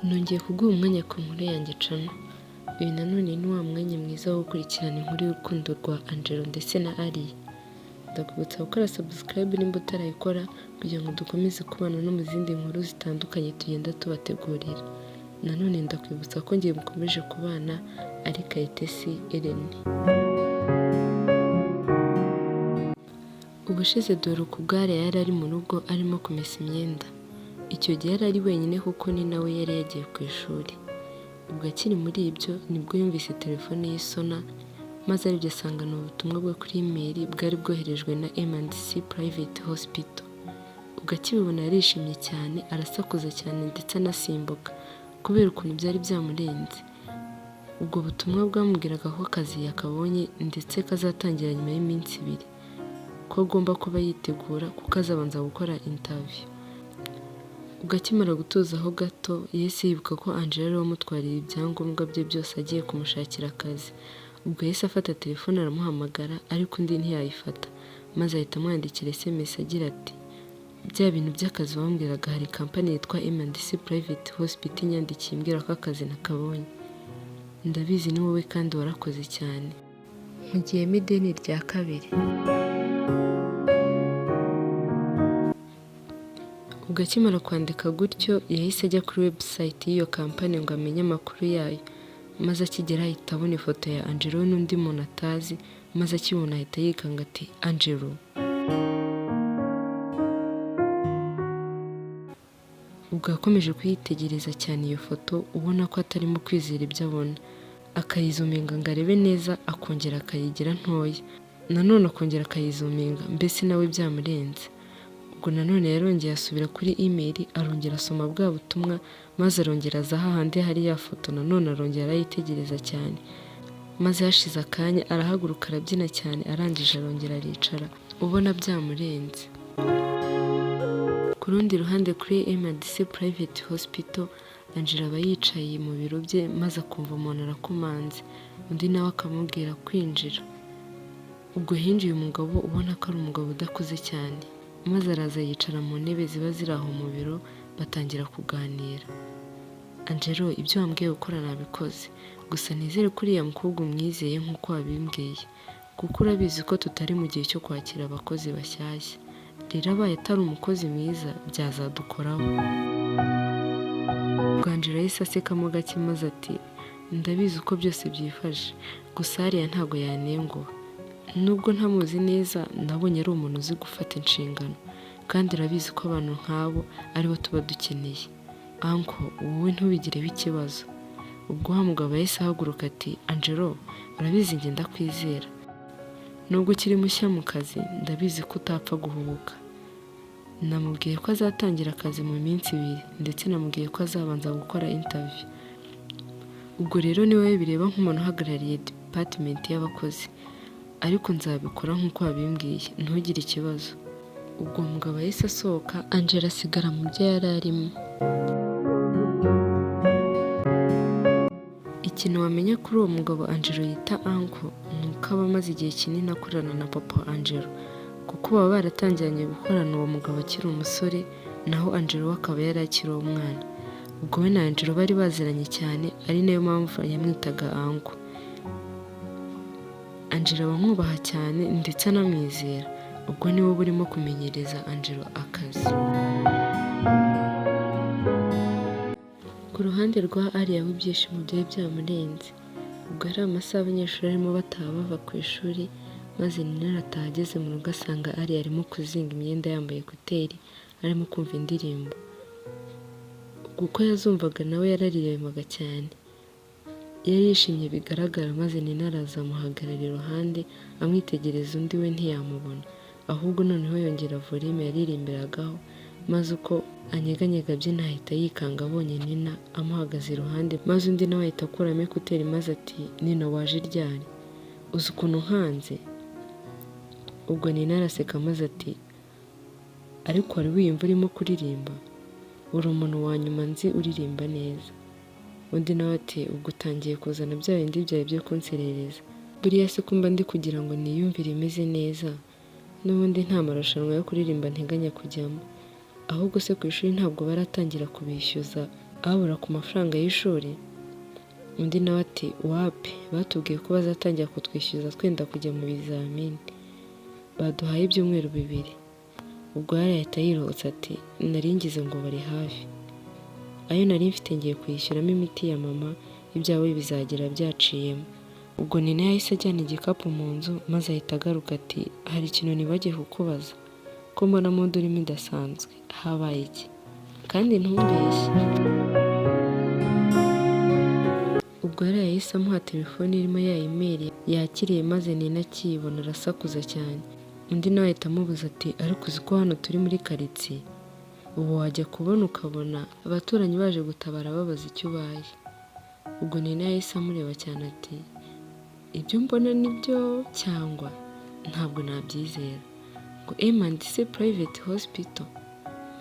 nongeye kuguha umwanya ku nkuru yanjye cano. Uyu nanone ni wa mwanya mwiza wo gukurikirana inkuru y'urukundo rwa Angelo ndetse na Aliya. Ndakubutsa gukora subscribe nimba utarayikora kugira ngo dukomeze kubana no mu zindi nkuru zitandukanye tugenda tubategurira. Nanone ndakwibutsa ko ngiye mukomeje kubana ari Kayitesi Ellen. Ubushize dore ku bware yari ari mu rugo arimo kumesa imyenda. Icyo gihe yari ari wenyine kuko ni nawe yari yagiye ku ishuri. Ubwo akiri muri ibyo nibwo yumvise telefone y'isona maze aribyo asangana ubutumwa bwo kuri email bwari bwoherejwe na M&C Private Hospital. Ubwo akibibona yarishimye cyane, arasakuza cyane ndetse anasimbuka kubera ukuntu byari byamurenze. Ubwo butumwa bwamubwiraga ko akazi yakabonye ndetse kazatangira nyuma y'iminsi 2, ko agomba kuba yitegura kuko azabanza gukora interview. Ubwo akimara gutuzaho gato yahise yibuka ko Angelo wamutwariye ibyangombwa bye byose agiye kumushakira akazi. Ubwo yahise afata telefone aramuhamagara ariko undi ntiyayifata, maze ahita amwandikira SMS agira ati bya bintu by'akazi wambwiraga hari kampani yitwa M&C Private Hospital inyandikiye imbwira ko akazi nakabonye. Ndabizi ni wowe kandi warakoze cyane. Mugiyemo ideni rya 2. Ubwo akimara kwandika gutyo yahise ajya kuri website y'iyo kampani ngo amenye amakuru yayo, maze akigera ahita abona ifoto ya Angelo n'undi muntu atazi, maze akibona ahita yikanga ati Angelo. Ubwo yakomeje kuyitegereza cyane iyo foto ubona ko atarimo kwizera ibyo abona, akayizuminga ngo arebe neza, akongera akayigira ntoya, nanone akongera akayizuminga, mbese nawe byamurenze. Ubwo nanone yarongeye asubira kuri email arongera asoma bwa butumwa, maze arongera aza hahandi hari ya foto, nanone arongera arayitegereza cyane, maze hashize akanya arahaguruka arabyina cyane, arangije arongera aricara ubona byamurenze. Ku rundi ruhande kuri M&C Private Hospital Angelo aba yicaye mu biro bye, maze akumva umuntu arakomanze, undi nawe akamubwira kwinjira. Ubwo hinjiye umugabo ubona ko ari umugabo udakuze cyane, maze araza yicara mu ntebe ziba ziri aho mu biro, batangira kuganira. Angelo, ibyo wambwiye gukora nabikoze, gusa nizere ko uriya mukobwa umwizeye nk'uko wabimbwiye, kuko urabizi ko tutari mu gihe cyo kwakira abakozi bashyashya. Rero abaye atari umukozi mwiza byazadukoraho. Angelo yahise asekamo gake maze ati ndabizi uko byose byifashe, gusa Aliya ntabwo yanenguha. Nubwo ntamuzi neza nabonye ari umuntu uzi gufata inshingano, kandi urabizi ko abantu nk'abo aribo tuba dukeneye. Anko, wowe ntubigireho ikibazo. Ubwo wa mugabo yahise ahaguruka ati Angelo, urabizi njye ndakwizera. Nubwo ukiri mushya mu kazi ndabizi ko utapfa guhubuka. Namubwiye ko azatangira akazi mu minsi 2 ndetse namubwiye ko azabanza gukora interview. Ubwo rero ni wowe bireba nk'umuntu uhagarariye department y'abakozi, ariko nzabikora nk'uko wabimbwiye, ntugire ikibazo. Ubwo umugabo yahise asohoka, Angelo asigara mu byo yari arimo. Ikintu wamenya kuri uwo mugabo Angelo yita Uncle ni uko aba amaze igihe kinini akorana na papa Angelo, kuko baba baratangiranye gukorana uwo mugabo akiri umusore, naho Angelo akaba yari akiri umwana. Ubwo we na Angelo bari baziranye cyane, ari nayo mpamvu yamwitaga Uncle. Angelo abamwubaha cyane ndetse anamwizera, ubwo niwe burimo kumenyereza Angelo akazi. Ku ruhande rwa Aliya w'ibyishimo byari byamurenze. Ubwo ari amasaha abanyeshuri arimo bataha bava ku ishuri, maze nyina arataha ageze mu rugo asanga Aliya arimo kuzinga imyenda yambaye ekuteri, arimo kumva indirimbo. Kuko yazumvaga nawe yararirimbaga cyane. Yari yishimye bigaragara, maze nyina araza amuhagarara iruhande amwitegereza, undi we ntiyamubona, ahubwo noneho yongera volume yaririmbiragaho, maze uko anyeganyega byina ahita yikanga abonye Nina amuhagaze iruhande, maze undi nawe ahita akuramo ekuteri maze ati Nina waje ryari? Uzi ukuntu nkanze? Ubwo Nina araseka maze ati ariko wari wiyumva urimo kuririmba? Uri umuntu wa nyuma nzi uririmba neza. Undi nawe ati ubwo utangiye kuzana bya bindi byawe byo kunserereza. Buriya se kumba ndi kugira ngo niyumvire imeze neza, n'ubundi nta marushanwa yo kuririmba nteganya kujyamo. Ahubwo se ku ishuri ntabwo baratangira kubishyuza abura ku mafaranga y'ishuri. Undi nawe ati wapi, batubwiye ko bazatangira kutwishyuza twenda kujya mu bizamini, baduhaye ibyumweru 2. Ubwo yarahita yirohotse ati nari ngize ngo bari hafi, ayo nari mfite ngiye kuyishyuramo imiti ya mama, ibyawe bizagira byaciyemo. Ubwo Nina yahise ajyana igikapu mu nzu maze ahita agaruka ati hari ikintu nibagiye kukubaza, ko mbona mu ndurimo idasanzwe, habaye iki? Kandi ntumbeshye. Ubwo yahise amuha telefone irimo ya email yakiriye maze Nina akiyibona arasakuza cyane. Undi nawe ahita amubuza ati ariko uzi ko hano turi muri karitsiye, ubu wajya kubona ukabona abaturanyi baje gutabara babaza icyo ubaye. Ubwo Nina yahise amureba cyane ati ibyo mbona nibyo cyangwa ntabwo nabyizera, ngo M&C private hospital,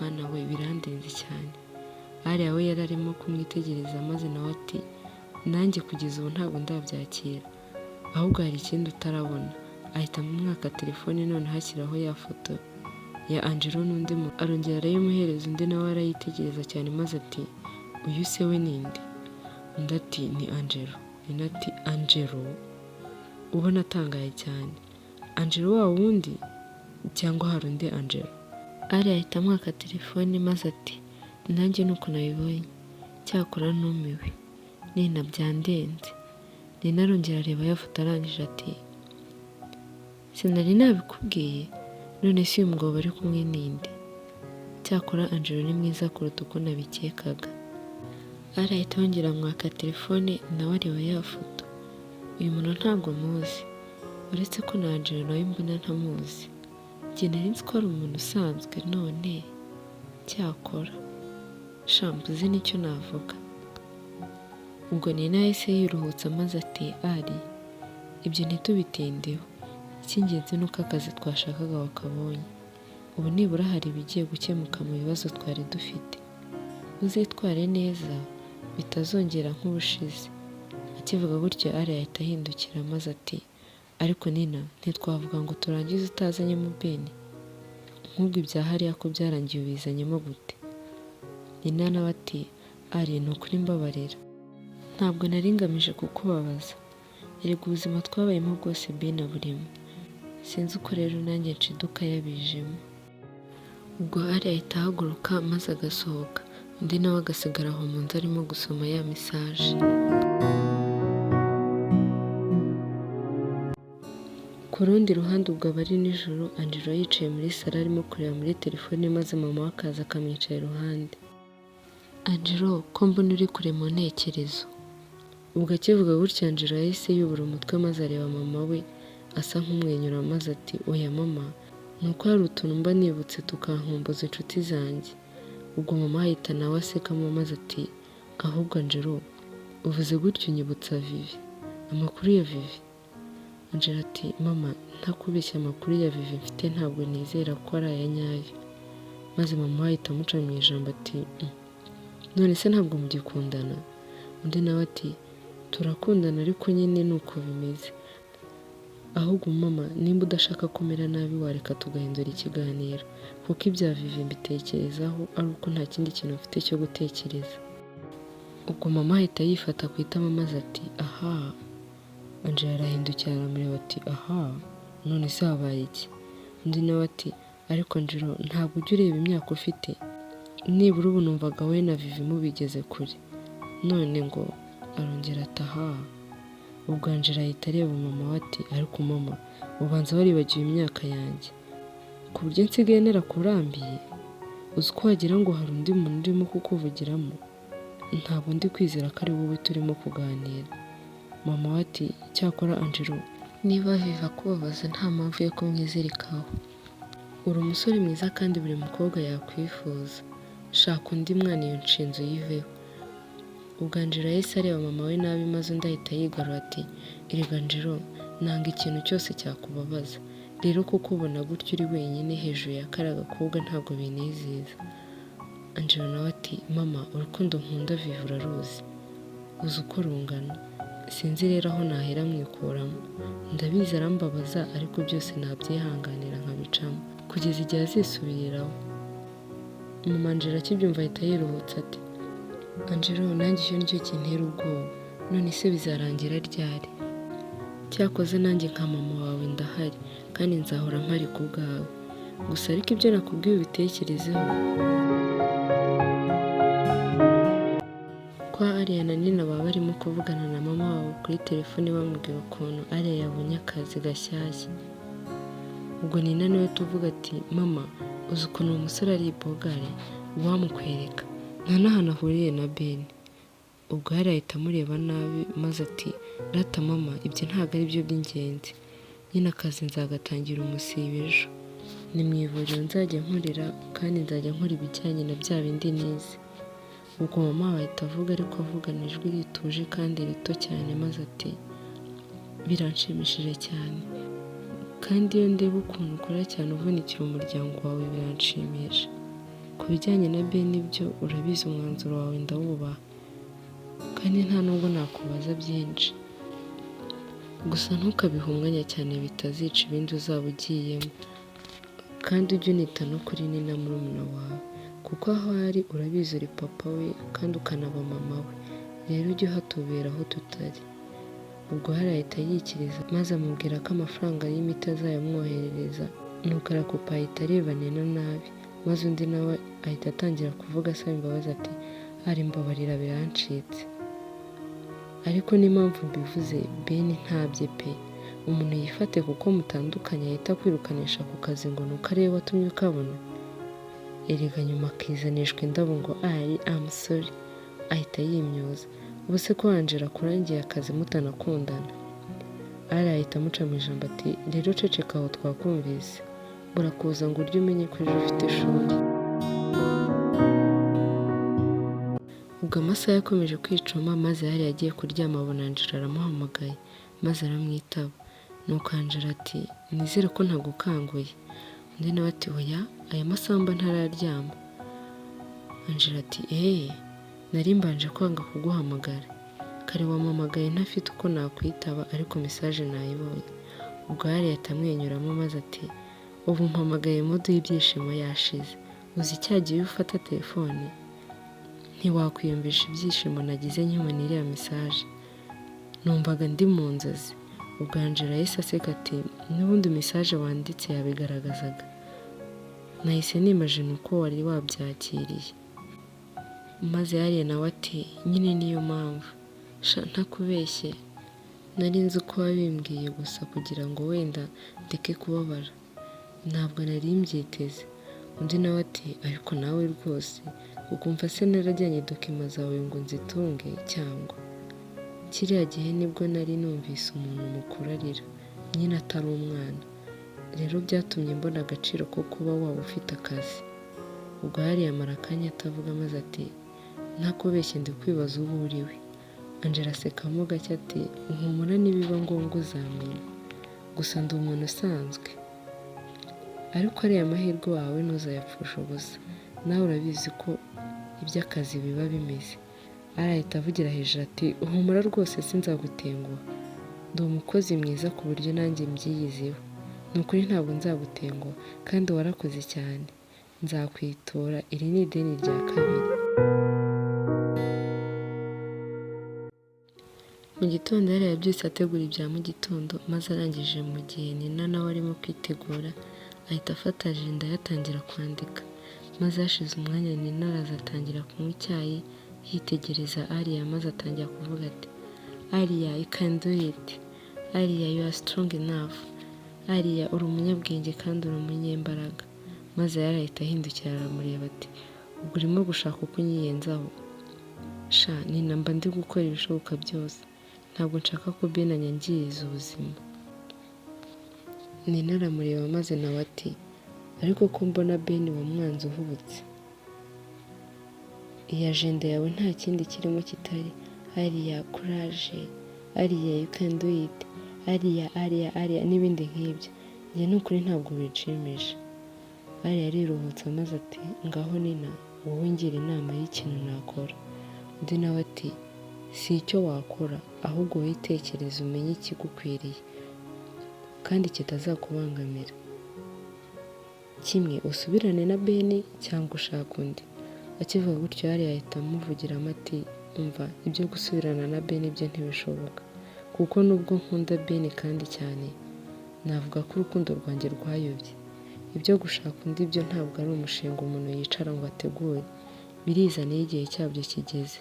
mana we birandenze cyane. Aliya we yari arimo kumwitegereza maze nawe ati nanjye kugeza ubu ntabwo ndabyakira, ahubwo hari ikindi utarabona. Ahita amwaka telefone none hashyiraho ya foto ya Angelo n'undi arongera arayimuhereza. Undi nawe arayitegereza cyane maze ati uyu se we ninde? Undi ati ni Angelo. Nina ati Angelo? Ubona atangaye cyane, Angelo wa wundi cyangwa hari undi Angelo? Aliya ahita amwaka telefone maze ati nanjye nuko nabibonye, cyakora numiwe, Nina byandenze. Nina arongera areba ya foto arangije ati sinari nabikubwiye, none si uyu mugabo bari kumwe ninde? Cyakora Angelo ni mwiza kuruta uko nabikekaga. Aliya ahita yongera amwaka telefone nawe areba ya foto. Uyu muntu ntabwo muzi, uretse ko na Angelo nawe mbona ntamuzi. Njye nari nzi ko ari umuntu usanzwe, none cyakora shambuze nicyo navuga. Ubwo Nina yahise yiruhutsa maze ati ari ibyo ntitubitindeho, icy'ingenzi nuko akazi twashakaga wakabonye, ubu nibura hari ibigiye gukemuka mu bibazo twari dufite, uzitware neza bitazongera nk'ubushize. Akivuga gutyo Aliya ahita ahindukira maze ati ariko Nina ntitwavuga ngo turangize utazanyemo bene, nk'ubwo ibya hariya ko byarangiye ubizanyemo gute? Nina nawe ati ari ni ukuri mbabarira, ntabwo nari ngamije kukubabaza, erega ubuzima twabayemo bwose bene burimo, sinzi uko rero nanjye nshiduka yabijemo. Ubwo Aliya ahita ahaguruka maze agasohoka. Undi nawe agasigara aho mu nzu arimo gusoma ya mesaje. Ku rundi ruhande ubwo aba ari nijoro, Angelo yicaye muri salo arimo kureba muri telefone maze mama we akaza akamwicara iruhande. Angelo, ko mbona uri kure mu ntekerezo? Ubwo akivuga gutya Angelo yahise yubura umutwe maze areba mama we asa nk'umwenyura maze ati oya mama, nuko hari utuntu mba nibutse tukankumbuza inshuti zanjye. Ubwo mama ahita nawe asekamo maze ati ahubwo Angelo uvuze gutyo unyibutsa Vivi, amakuru ya Vivi. Angelo ati mama ntakubeshya amakuru ya Vivi mfite ntabwo nizera ko ari aya nyayo. Maze mama ahita amuca mu ijambo ati none se ntabwo mugikundana? Undi nawe ati turakundana ariko nyine nuko bimeze, ahubwo mama nimba udashaka kumera nabi wareka tugahindura ikiganiro, kuko ibya Vivi mbitekerezaho ari uko nta kindi kintu mfite cyo gutekereza. Ubwo mama ahita yifata ku itama maze ati aha. Angelo arahindukira aramureba ati aha none se habaye iki? Undi nawe ati ariko Angelo ntabwo ujya ureba imyaka ufite, nibura ubu numvaga we na Vivi mubigeze kure, none ngo. Arongera ati aha. Ubwo Angelo ahita areba mama we ati ariko mama ubanza waribagiwe imyaka yanjye ku buryo nsigaye narakurambiye, uzi ko wagira ngo hari undi muntu urimo kukuvugiramo, ntabwo ndi kwizera ko ari wowe turimo kuganira. Mama we ati cyakora Angelo niba Vivi akubabaza nta mpamvu yo kumwizirikaho, uri umusore mwiza kandi buri mukobwa yakwifuza, shaka undi mwana iyo nshinzi uyiveho. Ubwo Angelo yahise areba mama we nabi maze undi ahita yigarura ati erega Angelo nanga ikintu cyose cyakubabaza, rero kuko ubona gutyo uri wenyine hejuru ya kariya gakobwa ntabwo binezeza. Angelo nawe ati mama urukundo nkunda Vivi uraruzi, uzi uko rungana, sinzi rero aho nahera mwikuramo, ndabizi arambabaza ariko byose nabyihanganira nkabicamo kugeza igihe azisubiriraho. Mama Angelo akibyumva ahita yiruhutsa ati Angelo, nanjye icyo nicyo kintera ubwoba, none se bizarangira ryari? Cyakoze nanjye nka mama wawe ndahari kandi nzahora mpari ku bwawe, gusa ariko ibyo nakubwiye ubitekerezeho. Kwa Aliya na Nina baba barimo kuvugana na mama wabo kuri telefone bamubwira ukuntu Aliya yabonye akazi gashyashya. Ubwo Nina niwe tuvuga ati, mama uzi ukuntu uwo musore ari ibogare, wamukwereka nta n'ahantu ahuriye na Ben. Ubwo Aliya ahita amureba nabi maze ati, rata mama ibyo ntabwo ari byo by'ingenzi, nyine akazi nzagatangira umusibe ejo, ni mu ivuriro nzajya nkorera kandi nzajya nkora ibijyanye na bya bindi nize. Ubwo mama ahita avuga ariko avugana ijwi rituje kandi rito cyane maze ati, biranshimishije cyane kandi iyo ndeba ukuntu ukora cyane uvunikira umuryango wawe biranshimisha. Ku bijyanye na Ben ibyo urabizi umwanzuro wawe ndawubaha kandi nta nubwo nakubaza byinshi, gusa ntukabihunganya cyane bitazica ibindi uzaba ugiyemo, kandi ujye unita no kuri Nina murumuna wawe kuko aho ari urabizi uri papa we kandi ukanaba mama we, rero ujye uhatubera aho tutari. Ubwo harahita yikiriza maze amubwira ko amafaranga y'imiti azayamwoherereza, nuko arakupa ahita areba Nina nabi, maze undi nawe ahita atangira kuvuga asaba imbabazi ati, hari mbabarira birancitse. Ariko n'impamvu mbivuze Ben ntabye pe, umuntu yifate kuko mutandukanye ahita kwirukanisha ku kazi ngo nuko ariwe watumye ukabona. Erega nyuma akizanishwa indabo ngo I'm sorry, ahita yimyoza. Ubuse ko Angelo akurangiye akazi mutanakundana? Aliya ahita amuca mu ijambo ati, rero ceceka aho twakumvise, burakuza ngo urye umenye ko ejo ufite ishuri. Ubwo amasaha yakomeje kwicuma maze Aliya agiye kuryama abona Angelo aramuhamagaye maze aramwitaba. Nuko Angelo ati, nizere ko ntagukanguye. Undi nawe ati, oya aya masaha mba ntararyama. Angelo ati, nari mbanje kwanga kuguhamagara, kare wampamagaye ntafite uko nakwitaba ariko message nayibonye. Ubwo Aliya atamwenyuramo maze ati, ubu mpamagaye modu y'ibyishimo yashize, uzi cyagiye ufata telefone ntiwakwiyumvisha ibyishimo nagize nkibona iriya message, numvaga ndi mu nzozi. Ubwo Angelo yahise aseka ati, n'ubundi message wanditse yabigaragazaga, nahise nimajina uko wari wabyakiriye. Maze Aliya nawe ati, nyine niyo mpamvu, ntakubeshye nari nzi uko wabimbwiye gusa kugira ngo wenda ndeke kubabara, ntabwo nari mbyiteze. Undi nawe ati, ariko nawe rwose ukumva se narajyanye dokima zawe ngo nzitunge cyangwa? Kiriya gihe nibwo nari numvise umuntu mukuru arira, nyine atari umwana, rero byatumye mbona agaciro ko kuba waba ufite akazi. Ubwo Aliya amara akanya atavuga maze ati, ntakubeshye ndi kwibaza uwo uriwe. Angelo asekamo gake ati, uhumura nibiba ngombwa uzamenya, gusa ndi umuntu usanzwe, ariko ariya amahirwe wawe ntuzayapfusha ubusa, nawe urabizi ko iby'akazi biba bimeze. Arahita avugira hejuru ati, uhumura rwose sinzagutenguha, ndi umukozi mwiza ku buryo nanjye mbyiyiziho, ni ukuri ntabwo nzagutenguha kandi warakoze cyane, nzakwitura, iri ni ideni rya kabiri. Mu gitondo Aliya yabyutse ategura ibya mu gitondo, maze arangije mu gihe Nina nawe arimo kwitegura ahita afata ajenda yatangira kwandika, maze hashize umwanya Nina araza atangira kunywa icyayi yitegereza Aliya maze atangira kuvuga ati, Aliya you can do it, Aliya you are strong enough, Aliya uri umunyabwenge kandi uri umunyembaraga. Maze yarahita ahindukira aramureba ati, ubwo urimo gushaka uko unyiyenzaho? Nina mba ndi gukora ibishoboka byose, ntabwo nshaka ko Ben anyangiriza ubuzima. Nina aramureba maze nawe ati, ariko ko mbona Ben wamwanze uhubutse, iyi ajenda yawe nta kindi kirimo kitari Aliya courage, Aliya you can do it, Aliya n'ibindi nk'ibyo. Njye n'ukuri ntabwo binshimisha. Aliya ariruhutsa maze ati, ngaho Nina wowe ngira inama y'ikintu nakora. Undi nawe ati, si icyo wakora ahubwo witekereza umenye ikigukwiriye kandi kitazakubangamira, kimwe usubirane na Ben cyangwa ushaka undi. Akivuga gutyo Aliya ahita amuvugiramo ati umva ibyo gusubirana na Ben ibyo ntibishoboka kuko nubwo nkunda Ben kandi cyane navuga ko urukundo rwanjye rwayobye. Ibyo gushaka undi byo ntabwo ari umushinga umuntu yicara ngo ategure, birizaniye igihe cyabyo kigeze.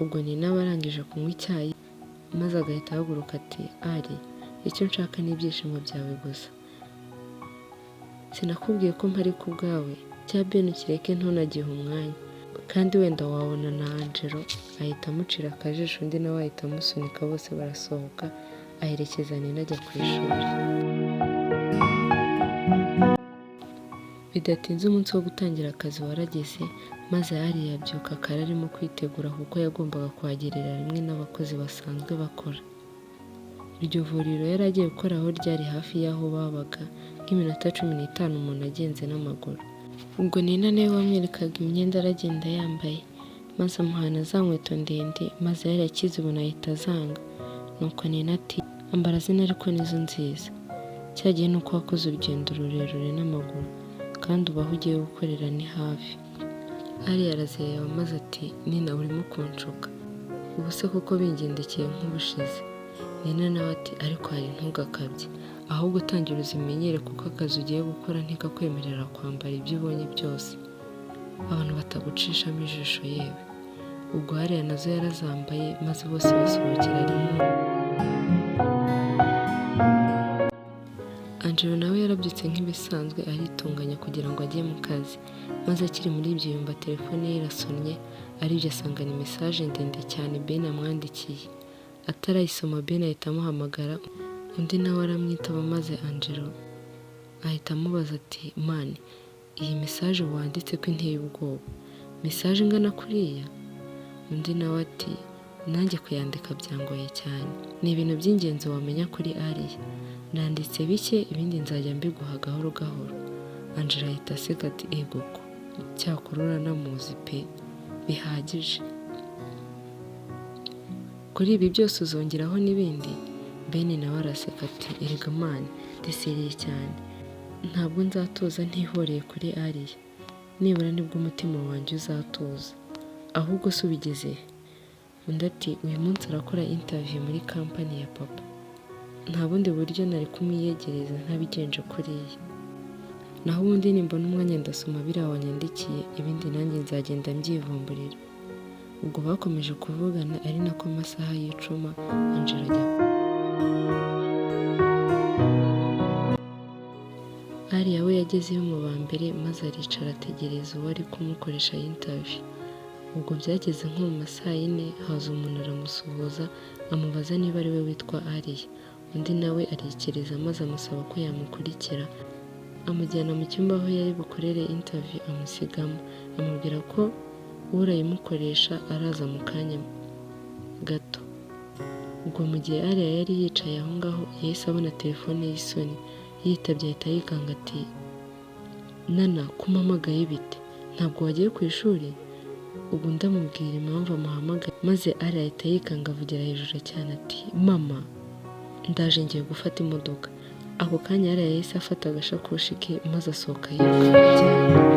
Ubwo Nina aba arangije kunywa icyayi maze agahita ahaguruka ati ari icyo nshaka ni ibyishimo byawe gusa. Sinakubwiye ko mpari ku bwawe, cya Ben ukireke ntunagihe umwanya, kandi wenda wabona na Angelo. Ahita amucira akajisho undi nawe ahita amusunika, bose barasohoka aherekeza Nina ajya ku ishuri. Bidatinze umunsi wo gutangira akazi warageze, maze Aliya abyuka kare arimo kwitegura kuko yagombaga kuhagerera rimwe n'abakozi basanzwe bakora. Iryo vuriro yari agiye gukora aho ryari hafi y'aho babaga nk'iminota 15 umuntu agenze n'amaguru. Ubwo Nina nawe wamwerekaga imyenda aragenda yambaye, maze amuhana za nkweto ndende, maze yari akizibona ahita azanga. Nuko Nina ati ambara zino ariko nizo nziza. Cyagiye nuko wakoze urugendo rurerure n'amaguru kandi uba aho ugiye gukorera ni hafi. Aliya arazireba maze ati Nina urimo kunshuka, ubu se koko bingendekeye nk'ubushize. Nina nawe ati ariko hari ntugakabye, ahubwo tangira uzimenyere kuko akazi ugiye gukora ntikakwemerera kwambara ibyo ubonye byose, abantu batagucishamo ijisho yewe. Ubwo Aliya nazo yarazambaye maze bose basohokera rimwe. Angelo nawe yarabyutse nk'ibisanzwe aritunganya kugira ngo ajye mu kazi, maze akiri muri ibyo yumva telefone ye irasonnye, aribyo asangana mesaje ndende cyane Ben amwandikiye. Atarayisoma Ben ahita amuhamagara, undi nawe aramwitaba maze Angelo ahita amubaza ati mani iyi mesaje wanditse ko inteye ubwoba, mesaje ingana kuriya? Undi nawe ati nanjye kuyandika byangoye cyane, ni ibintu by'ingenzi wamenya kuri Aliya, nanditse bike ibindi nzajya mbiguha gahoro gahoro. Angelo ahita aseka ati ego ko cyakora uranamuzi pe, bihagije. Kuri ibi byose uzongeraho n'ibindi? Ben nawe araseka ati erega mani ndiseriye cyane, ntabwo nzatuza ntihoreye kuri Aliya, nibura nibwo umutima wanjye uzatuza, ahubwo se ubigeze? Undi ati uyu munsi arakora interview muri kampani ya papa, nta bundi buryo nari kumwiyegereza ntabigenje kuriya. Naho ubundi nimbona umwanya ndasoma biriya wanyandikiye, ibindi nanjye nzagenda mbyivumburira. Ubwo bakomeje kuvugana ari nako amasaha y'icuma Angelo ajya. Aliya we yagezeyo mu ba mbere maze aricara ategereza uwo ari kumukoresha interview. Ubwo byageze nko mu masaha 4 haza umuntu aramusuhuza amubaza niba ari we witwa Aliya. Undi nawe arikiriza maze amusaba ko yamukurikira, amujyana mu cyumba aho yari bukorere interview amusigamo, amubwira ko urayimukoresha araza mu kanya gato. Ubwo mu gihe Aliya yari yicaye aho ngaho yahise abona telefone y'isoni, yitabye ahita yikanga ati nana kumpamagaye bite, ntabwo wagiye ku ishuri? Ubwo ndamubwira impamvu amuhamagaye, maze Aliya ahita yikanga avugira hejuru cyane ati mama ndaje ngiye gufata imodoka. Ako kanya Aliya yahise afata agashakoshi ke maze asohoka yiruka cyane.